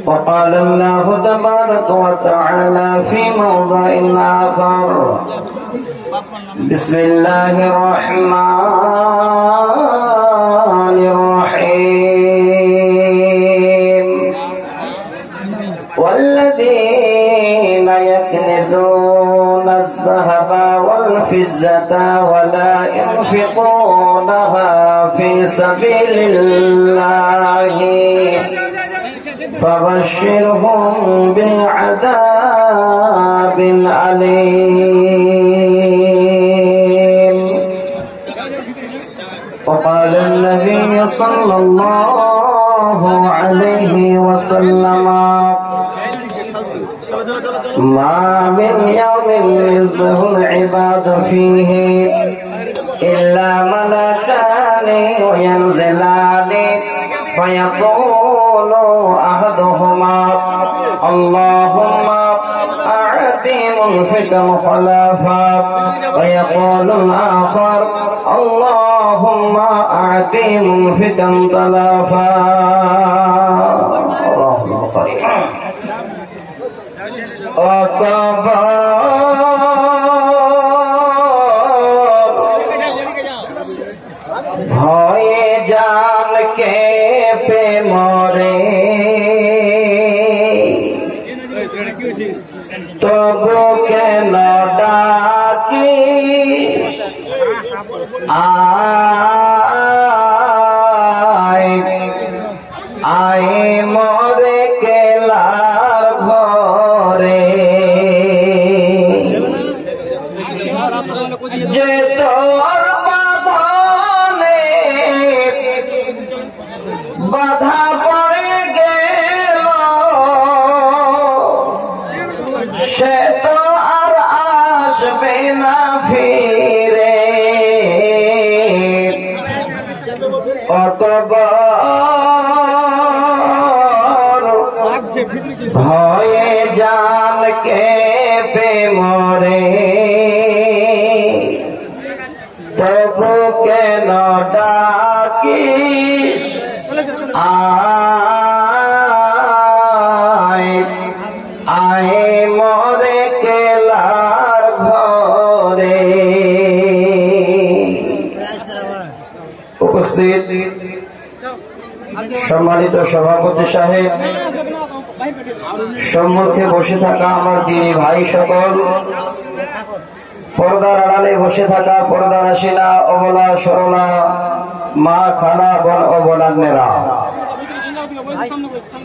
وقال الله تبارك وتعالى في موضع آخر بسم الله الرحمن الرحيم والذين يكنزون الذهب والفضة ولا ينفقونها في سبيل الله فبشرهم بعذاب أليم. وقال النبي صلى الله عليه وسلم ما من يوم يصبح العباد فيه إلا ملكان ينزلان فيقول أحدهما اللهم أعطي منفقا خلافا ويقول الآخر اللهم أعطي منفقا تلافا. رواه البخاري. ভয়ে জানকে পে মরে তবু কেন ডাকিস আয় আয় মরে কেলার ঘরে যে তোর বাঁধনে বাধা পড়ে গেল সে তো আর আসবে না ফিরে অকবর ভয়ে জানকে পে মরে তবু কেন ডাকিস আয় আয় মরে কেলার ঘরে। উপস্থিত সম্মানিত সভাপতি সাহেব, সম্মুখে বসে থাকা আমার দিনী ভাই সকল, পর্দার আড়ালে বসে থাকা পর্দার আসিনা অবলা সরলা মা খালা বোন ও বোনান্নেরা,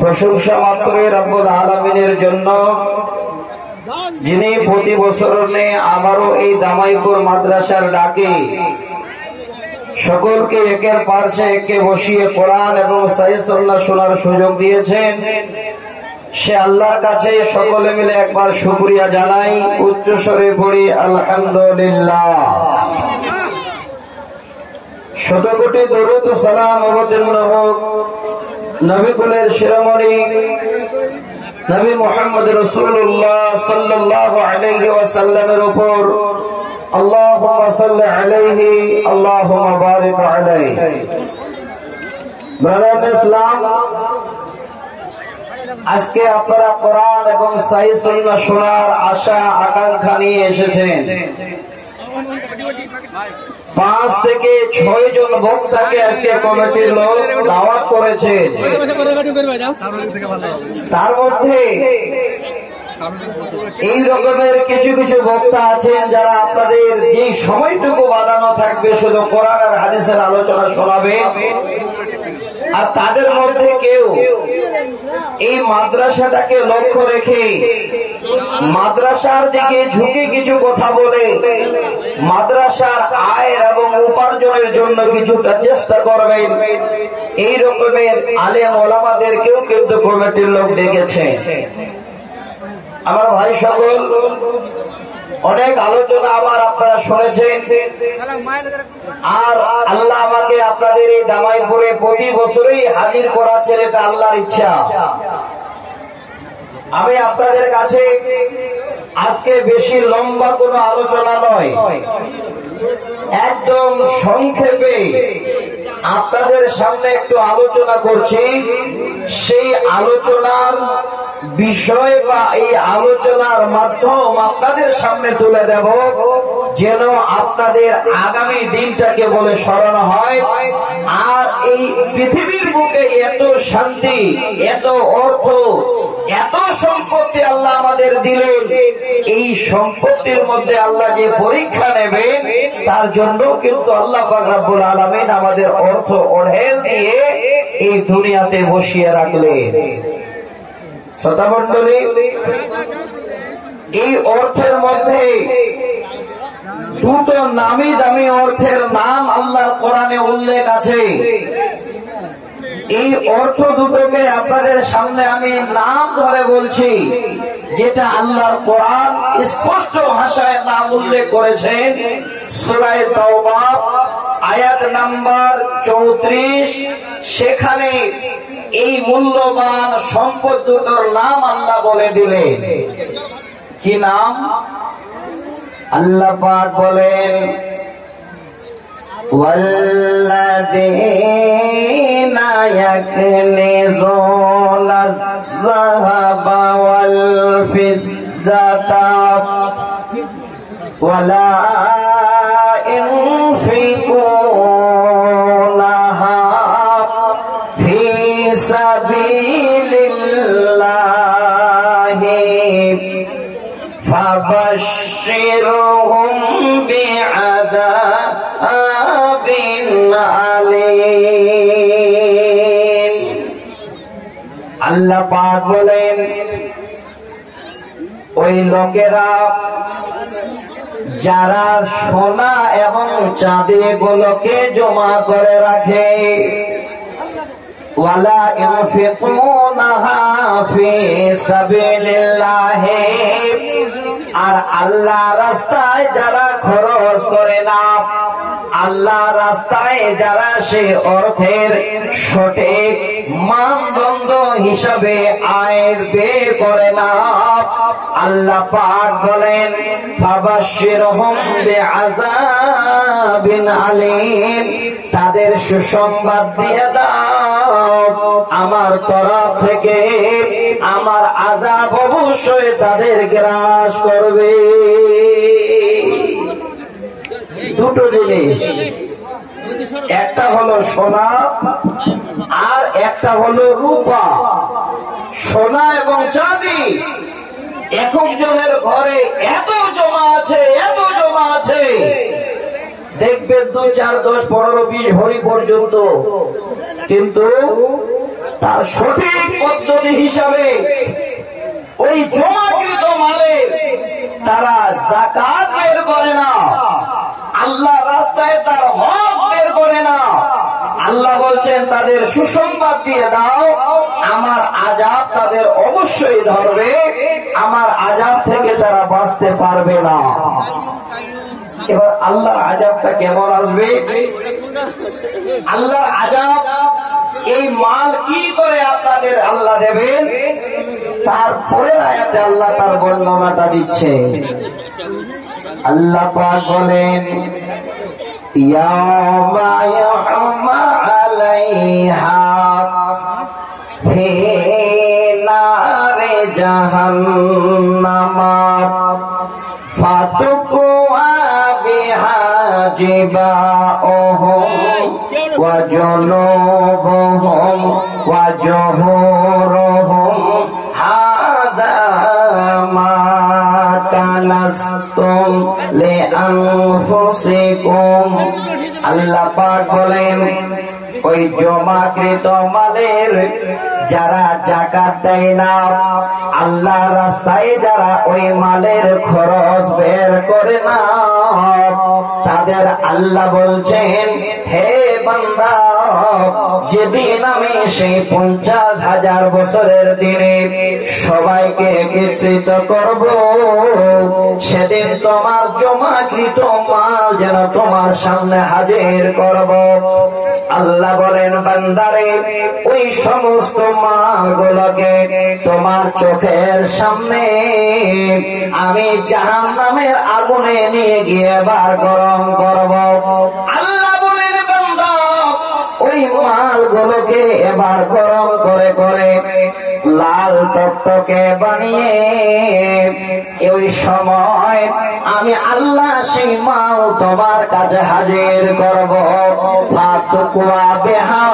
প্রশংসা মাত্রই রব্বুল আলামিনের জন্য, যিনি প্রতি বছর আবারও এই দামাইপুর মাদ্রাসার ডাকে সকলকে একের পাশে একে বসিয়ে কোরআন এবং সহিহ সুন্নাহ শোনার সুযোগ দিয়েছেন। সে আল্লাহর কাছে সকলে মিলে একবার শুকরিয়া জানাই, উচ্চ স্বরে পড়ি আলহামদুলিল্লাহ। শত কোটি দরুদ ও সালাম অবতীর্ণ হোক নবী কুলের শিরোমণি নবী মুহাম্মদ রাসূলুল্লাহ সাল্লাল্লাহু আলাইহি ওয়াসাল্লামের উপর। আল্লাহুম্মা সাল্লি আলাইহি আল্লাহুম্মা বারিক আলাইহি। ব্রাদার ইসলাম, আজকে আপনারা কোরআন এবং সহিহ সুন্নাহ শোনার আশা আকাঙ্ক্ষা নিয়ে এসেছেন। 5 থেকে 6 জন বক্তাকে আজকে কমিটির লোক দাওয়াত করেছেন। তার মধ্যে এই রকমের কিছু কিছু বক্তা আছেন যারা আপনাদের যে সময়টুকু বাঁধানো থাকবে শুধু কোরআন আর হাদিসের আলোচনা শোনাবে, আর তাদের মধ্যে কেউ এই মাদ্রাসাটাকে লক্ষ্য রেখে মাদ্রাসার দিকে ঝুঁকে কিছু কথা বলে মাদ্রাসার আয়ের এবং উপার্জনের জন্য কিছুটা চেষ্টা করবেন, এই রকমের আলেম ওলামাদেরকেও কিন্তু কমিটির লোক ডেকেছে। আমার ভাই সকল, অনেক আলোচনা আমার আপনারা শুনেছেন, আর আল্লাহ আমাকে আপনাদের এই দামাইপুরে প্রতি বছরই হাজির করাচ্ছেন, এটা আল্লাহর ইচ্ছা। আমি আপনাদের কাছে আজকে বেশি লম্বা কোনো আলোচনা নয়, একদম সংক্ষেপে আপনাদের সামনে একটু আলোচনা করছি। সেই আলোচনার বিষয় বা এই আলোচনার মাধ্যম আপনাদের সামনে তুলে দেব, যেন আপনাদের আগামী দিনটাকে বলে স্মরণ হয়। আর এই পৃথিবীর বুকে এত শান্তি, এত অর্থ, এত সম্পত্তি আল্লাহ আমাদের দিলেন, এই সম্পত্তির মধ্যে আল্লাহ যে পরীক্ষা নেবেন তার জন্য কিন্তু আল্লাহ পাক রব্বুল আলামিন আমাদের অর্থ ওঢেল দিয়ে এই দুনিয়াতে বসিয়ে রাখলেন। শ্রোতা মণ্ডলী, এই অর্থের মধ্যে দুটো নামি দামি অর্থের নাম আল্লাহর কোরআনে উল্লেখ আছে। এই অর্থ দুটোকে আপনাদের সামনে আমি নাম ধরে বলছি, যেটা আল্লাহর কোরআন স্পষ্ট ভাষায় নাম উল্লেখ করেছেন। সূরা তাওবা আয়াত নাম্বার 34, সেখানে এই মূল্যবান সম্পদ দুটোর নাম আল্লাহ বলে দিলেন। কি নাম? আল্লাহ পাক বলেন, ওয়াল্লাযীনা ইয়াকনিজুনা আয-যাহাবা ওয়াল ফিদ্দাতা ওয়ালা ইউনফিকুনাহা ফী সাবিলিল্লাহি ফাবাশশিরহুম বিআযাবিন আলীম। আল্লাহ পাক বলেন, ওই লোকেরা যারা সোনা এবং চাঁদি গুলোকে জমা করে রাখে, ওয়ালা ইউনফিকুনাহা ফী সাবিলিল্লাহি, আর আল্লাহ রাস্তায় যারা খরচ করে না, আল্লাহ রাস্তায় যারা সে অর্থের সঠিক মানদণ্ড হিসাবে আয়ের বের করে না, আল্লাহ পাক বলেন, ফাবাশশিরহুম বিআযাবিন আলীম, তাদের সুসংবাদ দিয়ে দাও, আমার তরফ থেকে আমার আযাব অবশ্যই তাদের গ্রাস করবে। দুটো জিনিস, একটা হলো সোনা আর একটা হলো রূপা। সোনা এবং চাঁদি একক জনের ঘরে এত জমা আছে, এত জমা আছে, দেখবেন 2, 4, 10, 15, 20 ভরি পর্যন্ত, কিন্তু তার সঠিক পদ্ধতি হিসাবে ওই জমাকৃত মালের তারা যাকাত বের করে না, আল্লাহ রাস্তায় তার হক বের করে না। আল্লাহ বলছেন, তাদের সুসংবাদ দিয়ে দাও, আমার আযাব তাদের অবশ্যই ধরবে, আমার আযাব থেকে তারা বাঁচতে পারবে না। এবার আল্লাহর আযাবটা কেমন আসবে? আল্লাহর আযাব, এই মাল কি করে আপনাদের আল্লাহ দেবেন, তারপরে আয়াতে আল্লাহ তার বর্ণনাটা দিচ্ছে। আল্লাহ পাক বলেন, ইয়াওমা ইউহমা আলাইহা ফি নারে জাহান্নামা ফাতুকুয়া বিহা জিবাউহুম ওয়া জুনুবুহুম ওয়া জুহুরুহুম হাযা মা কানাসতুম লিআনফুসিকুম। আল্লাহ পাক বলেন ওই জমাকৃত মালের যারা যাকাত দেয় না, আল্লাহর রাস্তায় যারা ওই মালের খরচ বের করে না, তাদের আল্লাহ বলছেন হে বান্দা, যেদিন আমি সেই 50,000 বছরের দিনে সবাইকে একত্রিত করব, সেদিন তোমার জমাকৃত মাল যেন তোমার সামনে হাজির করব। আল্লাহ বলেন বান্দারে, ওই সমস্ত মালগুলোকে তোমার চোখের সামনে আমি জাহান্নামের আগুনে নিয়ে গিয়ে বার গরম করব। আল্লাহ বলেন বান্দা, ওই মালগুলোকে এবার গরম করে করে লাল টকটকে বানিয়ে ওই সময় আমি আল্লাহ সেই মাল তোমার কাছে হাজির করব। ফাতুকুয়া বিহা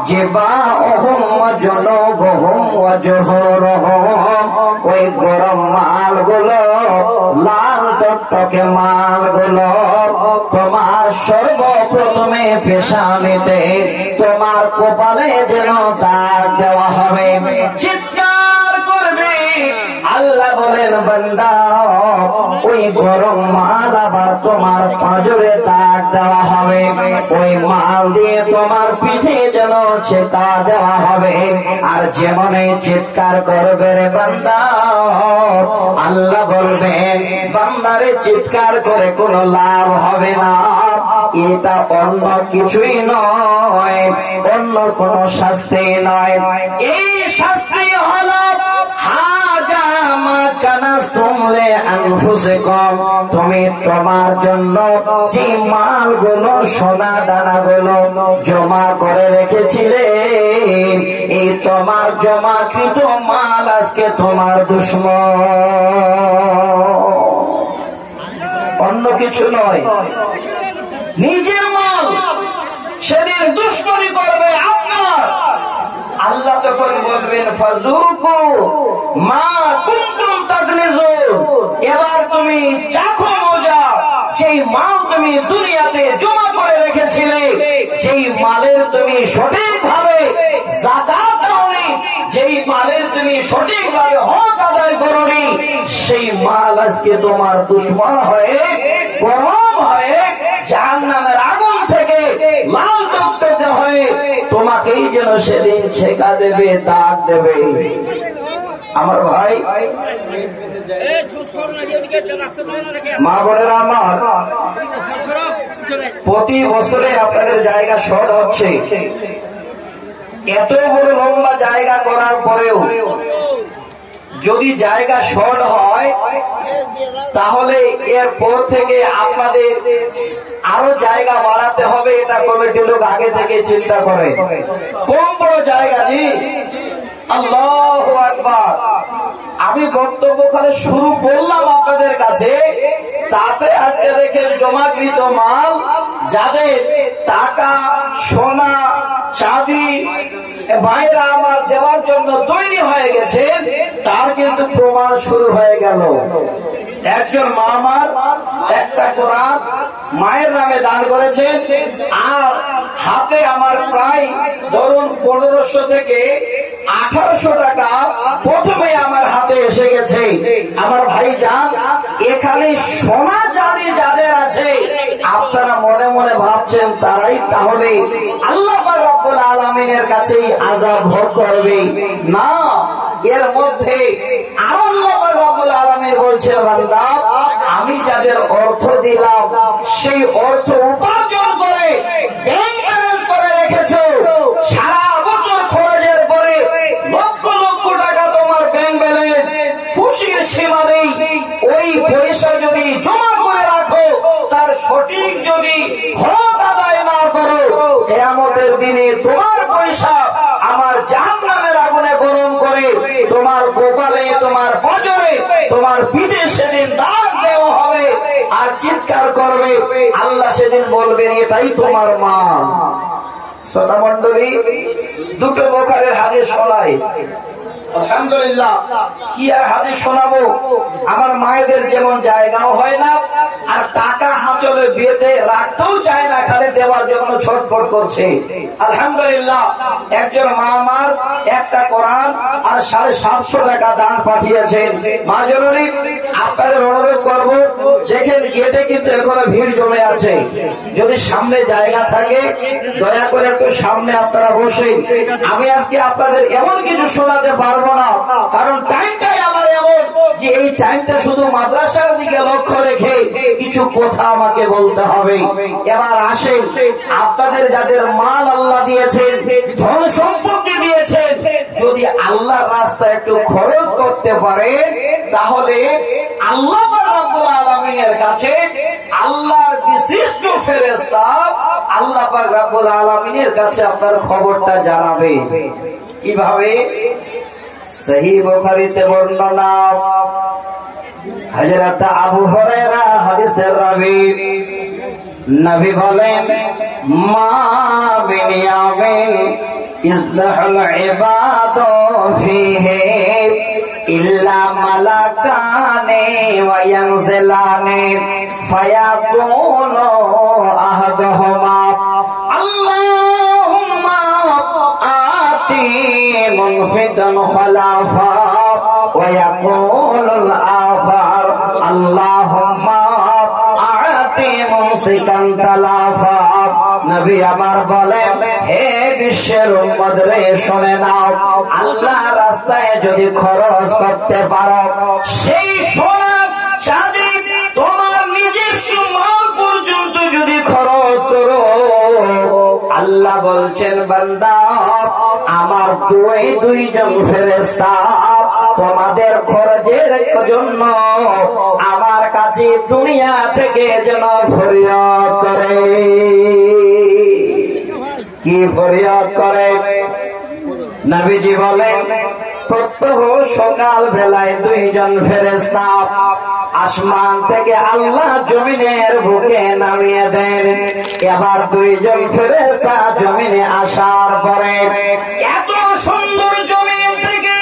জিবাহুম ওয়া জুনুবুহুম ওয়া জুহুরুহুম। ওই গরম মালগুলো, লাল টকটকে মালগুলো তোমার সর্বপ্রথমে পেশানিতে তোমার কপালে যেন দাগ দেওয়া হবে। চিৎকার করবে। আল্লাহ বলেন বান্দা, ওই গরম মাল আবার তোমার পাঁজরে দাগ দেওয়া হবে। ওই মাল দিয়ে তোমার পিঠে যেন ছেকা দেওয়া হবে। আর যেমনই চিৎকার করবে রে বান্দা, আল্লাহ বলবেন বান্দারে চিৎকার করে কোনো লাভ হবে না। এটা অন্য কিছুই নয়, অন্য কোন শাস্তি নয়। এই শাস্তি হলো তুমি তোমার জন্য যে মালগুলো, সোনা দানাগুলো জমা করে রেখেছিলে, এই তোমার জমাকৃত মাল আজকে তোমার দুশ্মন, অন্য কিছু নয়, নিজের মাল সেদিন দুশ্মনী করবে আপনার। আল্লাহ তখন বলবেন ফাজুকু মা কুনতুম তাকনিজুন। এবার তুমি চাখো মজা, যেই মাল তুমি দুনিয়াতে জমা করে রেখেছিলে, যেই মালের তুমি সঠিকভাবে যাকাত দাওনি, যেই মালের তুমি সঠিকভাবে হক আদায় করোনি, সেই মাল আজকে তোমার দুশ্মন হয়ে, গরম হয়ে, জাহান্নামের আগুন থেকে লাল টকটকে হয়ে তোমাকেই যেন সেদিন ছেকা দেবে, দাগ দেবে। আমার ভাই, মা বোনেরা আমার, প্রতি বছরে আপনাদের জায়গা শর্ট হচ্ছে। এত বড় লম্বা জায়গা করার পরেও যদি জায়গা শর্ট হয়, তাহলে এরপর থেকে আপনাদের আরো জায়গা বাড়াতে হবে। এটা কমিটির লোক আগে থেকে চিন্তা করে। কম বড় জায়গা জি, আল্লাহু আকবার। আমি বক্তব্য খালি শুরু করলাম আপনাদের কাছে, তাতে আজকে দেখেন জমাকৃত মাল, যাদের টাকা, সোনা, চাঁদি ভাইরা আমার দেওয়ার জন্য তৈরি হয়ে গেছে, তার কিন্তু প্রমাণ শুরু হয়ে গেল। একজন মা আমার একটা কোরআন মায়ের নামে দান করেছেন, আর হাতে আমার প্রায় ধরুন 1500 থেকে 1800 টাকা প্রথমে আমার হাতে এসে গেছে। আমার ভাই যান, এখানে সোনা চাঁদি যাদের আছে, আপনারা মনে মনে ভাবছেন তারাই তাহলে আল্লাহ পাক রব্বুল আলামিনের কাছেই আযাব ভোগ করবে না। এর মধ্যে আরো আল্লাহ পাক রব্বুল আলামিন বলছেন, বান্দা আমি যাদের অর্থ দিলাম, সেই অর্থ উপার্জন করে ব্যাংক ব্যালেন্স করে রেখেছো, সারা বছর খরচের পরে লক্ষ লক্ষ টাকা তোমার ব্যাংক ব্যালেন্স, খুশির সীমা নেই। ওই পয়সা যদি জমা করে রাখো, তার সঠিক যদি হক আদায় না করো, কিয়ামতের দিনে তোমার পয়সা আমার জাহান্নামের আগুনে গরম করে তোমার কপালে, তোমার পাঁজরে, তোমার পিঠে সেদিন দাগ দেওয়া হবে। আর চিৎকার করবে, আল্লাহ সেদিন বলবেন এটাই তোমার মাল। শ্রোতা মণ্ডলী, দুটো বুখারীর হাদিস শোনায়, আলহামদুলিল্লাহ। কি আর হাদিস শোনাবো, আমার মায়েদের যেমন জায়গাও হয় না, আর টাকা আঁচলে বেঁধে রাখতেও চায় না, খালি দেওয়ার জন্য ছটফট করছে। আলহামদুলিল্লাহ, একজন মা আমার একটা কোরআন আর 750 টাকা দান পাঠিয়েছেন। মা জননী, আপনাদের অনুরোধ করব, দেখেন গেটে কিন্তু এখনো ভিড় জমে আছে, যদি সামনে জায়গা থাকে দয়া করে একটু সামনে আপনারা বসেন। আমি আজকে আপনাদের এমন কিছু শোনাতে পারবো না, কারণ টাইমটাই আমার এমন যে এই টাইমটা শুধু মাদ্রাসার দিকে লক্ষ্য রেখে কিছু কথা আমাকে বলতে হবে। এবার আসেন, আপনাদের যাদের মাল আল্লাহ দিয়েছেন, ধন সম্পত্তি দিয়েছেন, যদি আল্লাহর রাস্তায় একটু খরচ করতে পারেন, তাহলে আল্লাহ রাব্বুল আলামিনের কাছে আল্লাহর বিশিষ্ট ফেরেশতা আল্লাহ পাক রাব্বুল আলামিনের কাছে আপনার খবরটা জানাবে। কিভাবে? সহিহ বুখারীতে বর্ণনা, হযরত আবু হুরায়রা হাদিসের রাবী, নবী বলেন, মা বিন ইয়ামিন ইসলাহুল ইবাদু ফীহি ইল্লা মালাকানে ওয়া ইয়ানজিলানে ফায়াকুলু আহাদুহুমা আল্লাহুম্মা আতি মুনফিকান খলাফা ওয়া ইয়াকুলুল আখার আল্লাহুম্মা আতি মুমসিকান তালাফা। নবী আমার বলেন, হে বিশ্বের উম্মত রে, শুনে নাও, আল্লাহর রাস্তায় যদি খরচ করতে পারো, সেই সোনা চাঁদি তোমার নিজস্ব মাল পর্যন্ত যদি খরচ করো, আল্লাহ বলছেন, বান্দা আমার দুইজন ফেরেশতা তোমাদের খরচের জন্য আমার কাছে দুনিয়া থেকে যেন ফরিয়াদ করে। কি ফরিয়াদ করে? নবীজি বলেন, প্রত্যহ সকাল বেলায় দুইজন ফেরেশতা আসমান থেকে আল্লাহ জমিনের বুকে নামিয়ে দেন। এবার দুইজন ফেরেশতা জমিনে আসার পরে এত সুন্দর জমিন থেকে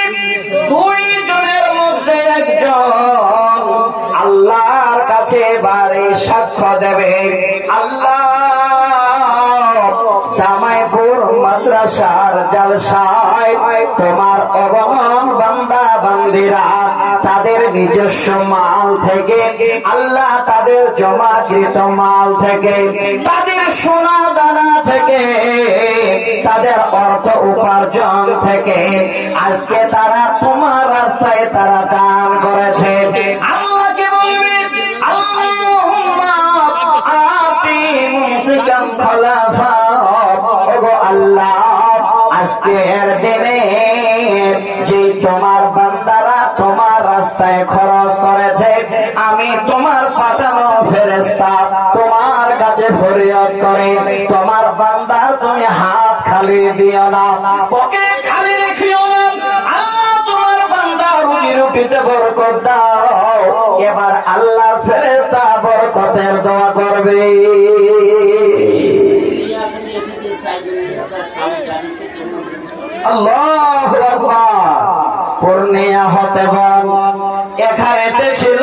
দুইজনের মধ্যে একজন আল্লাহর কাছে বারে সাক্ষ্য দেবে, আল্লাহ দামাইপুর মাদ্রাসার জালসায় তোমার অগণন বান্দা বান্দিরা তাদের নিজস্ব মাল থেকে, আল্লাহ তাদের জমাকৃত মাল থেকে, তাদের সোনা দানা থেকে, তাদের অর্থ উপার্জন থেকে আজকে তারা তোমার রাস্তায় তারা দান করেছে। আল্লাহকে বলবে, আল্লাহুম্মা আতি মুমসিকান খলাফা, ওগো আল্লাহ, আজকের দিনে যে তোমার বান্দারা তোমার রাস্তায় খরচ করেছে, আমি তোমার পাঠানো ফেরেশতা তোমার কাছে ফরিয়াদ করে, তোমার বান্দার তুমি হাত খালি দিও না, পকেট খালি রেখিও না, আল্লাহ তোমার বান্দা রুজি রুটিতে বরকত দাও। এবার আল্লাহর ফেরেশতা বরকতের দোয়া করবে। আল্লাহু আকবার। পূর্ণিয়া হতে বল এখানেতে ছিল,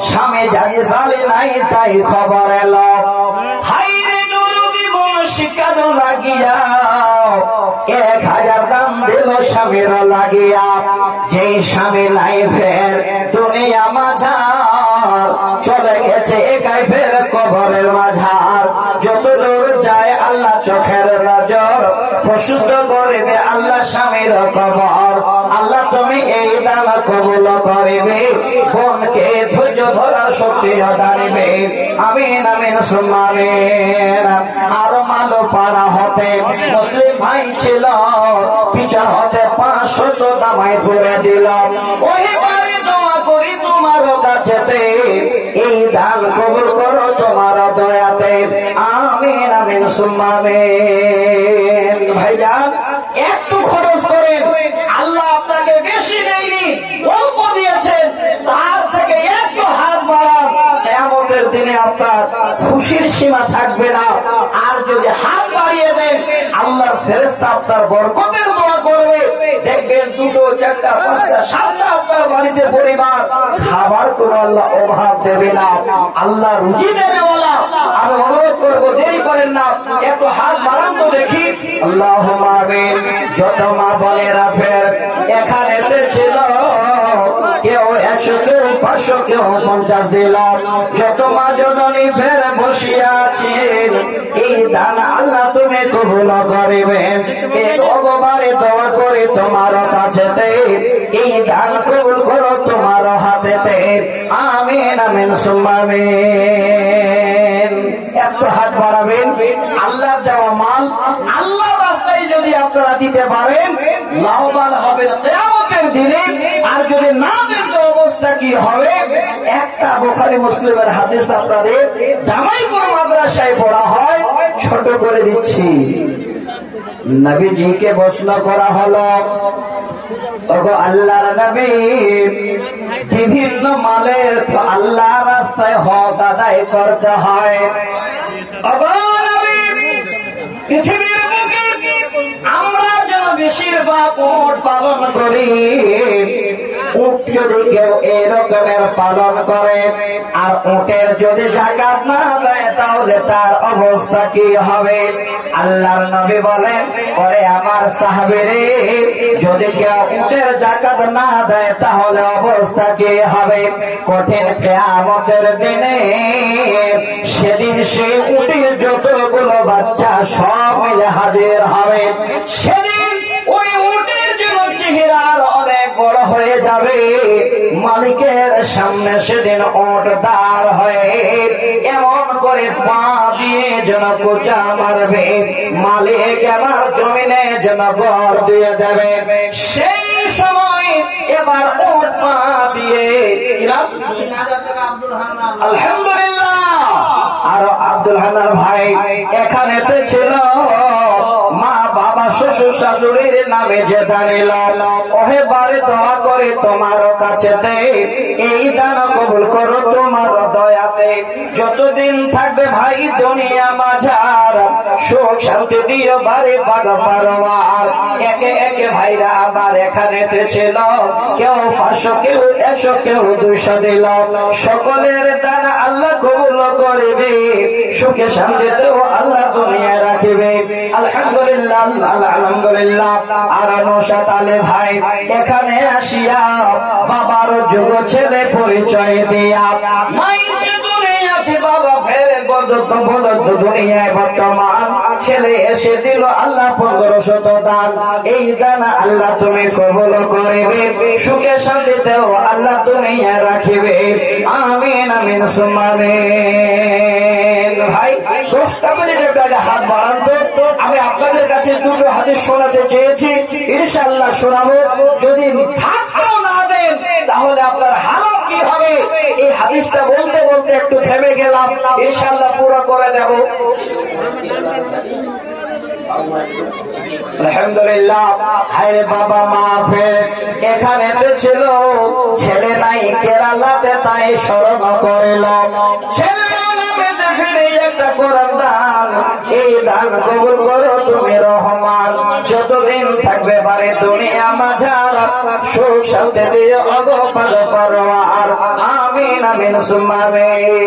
স্বামী জানি সালি নাই, তাই খবর এলো, হাইরে দরদি বন শিকাদ লাগিয়া 1000 দাম দিল স্বামীর লাগিয়া। যেই স্বামী নাই ফের দুনিয়া মাঝার, চলে গেছে একাই ফের কবরের মাঝার। যত দূর যায় আল্লাহ চোখের নজর প্রশস্ত করিবে আল্লাহ স্বামীর কবর। আল্লাহ তুমি এই দান কবুল করিবে, বোনকে ধৈর্য ধরার শক্তি দাঁড়িবে। আমিন আমিন সুম্মা আমিন। আর মালো পাড়া হতে মুসলিম ভাই ছিল, পিছন হতে 500 দামাই করে দিল। ওই বাড়ি দোয়া করি তোমার কাছেতে, এই দান কবুল করো তোমার দয়াতে। আমিন আমিন সুম্মা আমিন। ভাইজান, একটু খরচ করেন, আল্লাহ আপনাকে বেশি দেয়নি, অল্প দিয়েছেন, তার থেকে একটু হাত বাড়ান, কিয়ামতের দিনে আপনার খুশির সীমা থাকবে না। আর যদি হাত বাড়িয়ে দেন আল্লাহর ফেরেশতা আপনার বরকতের দোয়া করবে। দেখবেন 2, 4, 5, 7 আপনার বাড়িতে পরিবার খাবার কোনো আল্লাহ অভাব দেবে না। আল্লাহ রুজি দেনেওয়ালা। আমি অনুরোধ করবো দেরি করেন না, একটু হাত বাড়ান তো দেখি। আল্লাহুম্মা আমিন। যত মা বোনেরা ফের এখানে ছিল, কেউ 100, কেউ 500, কেউ 50 দিলাম। যত মা জননী ফের বসিয়া আছেন, এই দান আল্লাহ তুমি কবুল করিবেন। এক অগবারে দোয়া করে তোমার কাছেতে এই দান কবুল করো তোমার হাতেতে। আমিন আমিন সুম্মা আমিন। একটু হাত বাড়াবেন। আল্লাহর দেওয়া মাল আল্লাহর রাস্তায় যদি আপনারা দিতে পারেন লাভবান হবেন কিয়ামতের দিনে। আর যদি না দেন তো অবস্থা কি হবে? একটা বুখারী মুসলিমের হাদিস আপনাদের জামাইপুর মাদ্রাসায় পড়া হয়, ছোট করে দিচ্ছি। নবীজিকে প্রশ্ন করা হলো, ওগো আল্লাহর নবী, বিভিন্ন মালের তো আল্লাহর রাস্তায় হক আদায় করতে হয়। ওগো নবী, পৃথিবীর বুকে আমরা যেন বেশিরভাগ উট পালন করি। উট যদি কেউ এরকমের পালন করে আর উটের যদি যাকাত না দেয় তাহলে তার অবস্থা কি হবে? আল্লাহর নবী বলেন, ওরে আমার সাহাবীরে, যদি কেউ উটের যাকাত না দেয় তাহলে অবস্থা কি হবে? কঠিন কিয়ামতের দিনে সেদিন সে উটের যতগুলো বাচ্চা সব মিলে হাজির হবে। সেদিন ওই উটের জন্য চেহারার অনেক বড় হয়ে যাবে। মালিকের সামনে সেদিন উট দাঁড় হয়ে এমন করে পা দিয়ে যেন কোচা মারবে, মালিক আমার জমিনে যেন গড় দিয়ে দেবে। সেই সময় এবার উট পা দিয়ে আলহামদুলিল্লাহ। আর আব্দুল হান্নান ভাই এখানে ছিল, মা বাবা শ্বশুর শাশুড়ির নামে যে দান এলাম, ওহে বারে দোয়া করে তোমার কাছে এই দান কবুল করো তোমার দয়াতে। যতদিন থাকবে ভাই দুনিয়া মাঝার, সুখ শান্তি দিও বারে বাগা পারোয়ার। একে একে ভাইরা আবার এখানে ছিল, কেউ 500, কেউ 100, কেউ 200 দিল। সকলের দান আল্লাহ কবুল করবে, সুখে শান্তিতেও আল্লাহ দুনিয়ায় রাখিবে। আলহামদুলিল্লাহ আলহামদুলিল্লাহ। আর নওশাদ আলী ভাই এখানে আসিয়া বাবার যোগ্য ছেলে পরিচয় দিয়া বাবা ফের দুনিয়ায় বর্তমান ছেলে এসে দিল আল্লাহ 1500 দান। এই দান আল্লাহ তুমি কবুল করিবে, সুখে শান্তিতেও আল্লাহ দুনিয়ায় রাখিবে। আমিন আমিন সুম্মা আমিন। ভাই 10টা মিনিট একটা হাত বাড়ান তো। আমি আপনাদের কাছে 2টো হাদিস শোনাতে চেয়েছি, ইনশাআল্লাহ শোনাবো। যদি থাকতেও না দেন তাহলে আপনার হালাত কি হবে? এই হাদিসটা বলতে বলতে একটু থেমে গেলাম, ইনশাআল্লাহ পুরো করে দেব। আলহামদুলিল্লাহ। হায় বাবা মা ফের এখানে ছিল, ছেলে নাই কেরালাতে তাই স্মরণ করিল। ছেলে নামে ফিরে একটা কোরআন দান, এই দান কবুল করো তুমি রহমান। যতদিন থাকবে বারে দুনিয়া মাঝার, সুখ শান্তি দিয়ে অগো পাগো পারোয়ার। আমিন আমিন সুম্মা আমিন।